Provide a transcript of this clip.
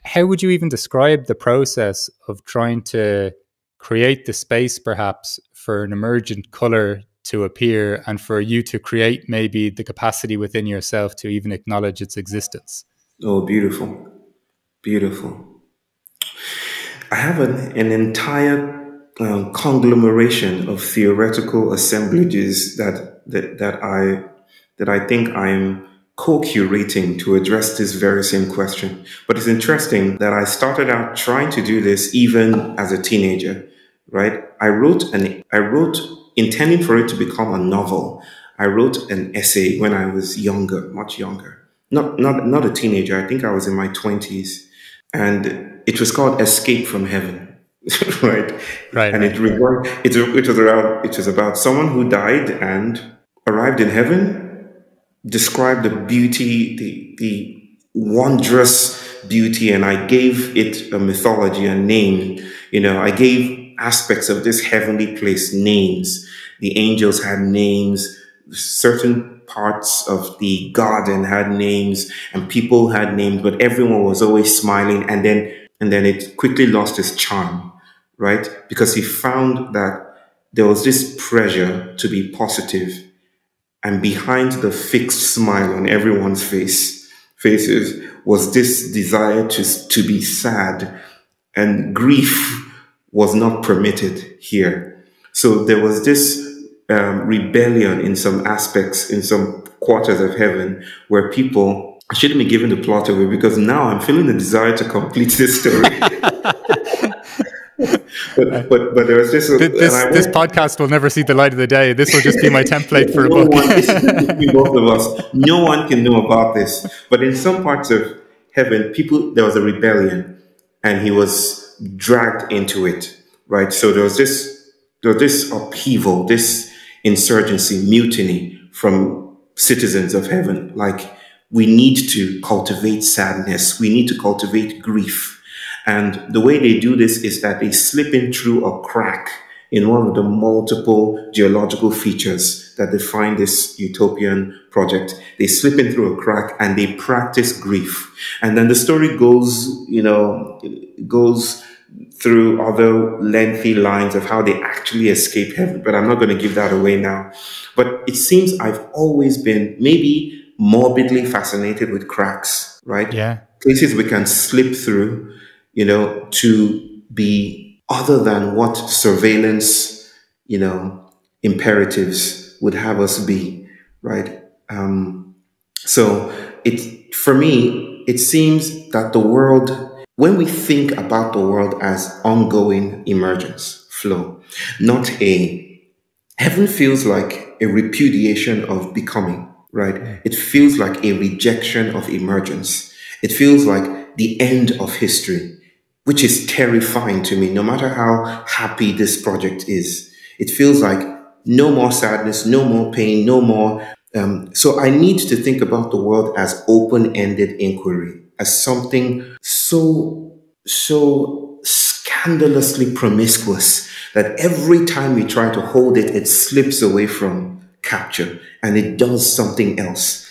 How would you even describe the process of trying to create the space perhaps for an emergent color to appear and for you to create maybe the capacity within yourself to even acknowledge its existence? Oh, beautiful. Beautiful. I have an entire conglomeration of theoretical assemblages that I think I'm co-curating to address this very same question. But it's interesting that I started out trying to do this even as a teenager, right? I wrote intending for it to become a novel. I wrote an essay when I was younger, much younger. Not a teenager. I think I was in my 20s, and it was called Escape from Heaven, right? Right, And right. it was about someone who died and arrived in heaven, described the beauty, the wondrous beauty, and I gave it a mythology, a name. You know, I gave aspects of this heavenly place names. The angels had names, certain parts of the garden had names, and people had names, but everyone was always smiling. And then it quickly lost its charm, right? Because he found that there was this pressure to be positive, and behind the fixed smile on everyone's faces was this desire to be sad, and grief was not permitted here. So there was this rebellion in some aspects, in some quarters of heaven, where people, I shouldn't be giving the plot away because now I'm feeling the desire to complete this story. but there was this. This podcast will never see the light of the day. This will just be my template for a book. This is between both of us. No one can know about this. But in some parts of heaven, there was a rebellion, and he was dragged into it. Right. So there was this upheaval, this insurgency, mutiny from citizens of heaven. Like, we need to cultivate sadness. We need to cultivate grief. And the way they do this is that they slip in through a crack in one of the multiple geological features that define this utopian project. They slip in through a crack and they practice grief. And then the story goes through other lengthy lines of how they actually escape heaven. But I'm not going to give that away now. But it seems I've always been maybe morbidly fascinated with cracks, right? Yeah. Places we can slip through, to be other than what surveillance, imperatives would have us be, right? So for me, it seems that the world, when we think about the world as ongoing emergence, flow, heaven feels like a repudiation of becoming, right? It feels like a rejection of emergence. It feels like the end of history, which is terrifying to me, no matter how happy this project is. It feels like no more sadness, no more pain, no more. So I need to think about the world as open-ended inquiry, as something so scandalously promiscuous that every time we try to hold it, it slips away from capture and it does something else.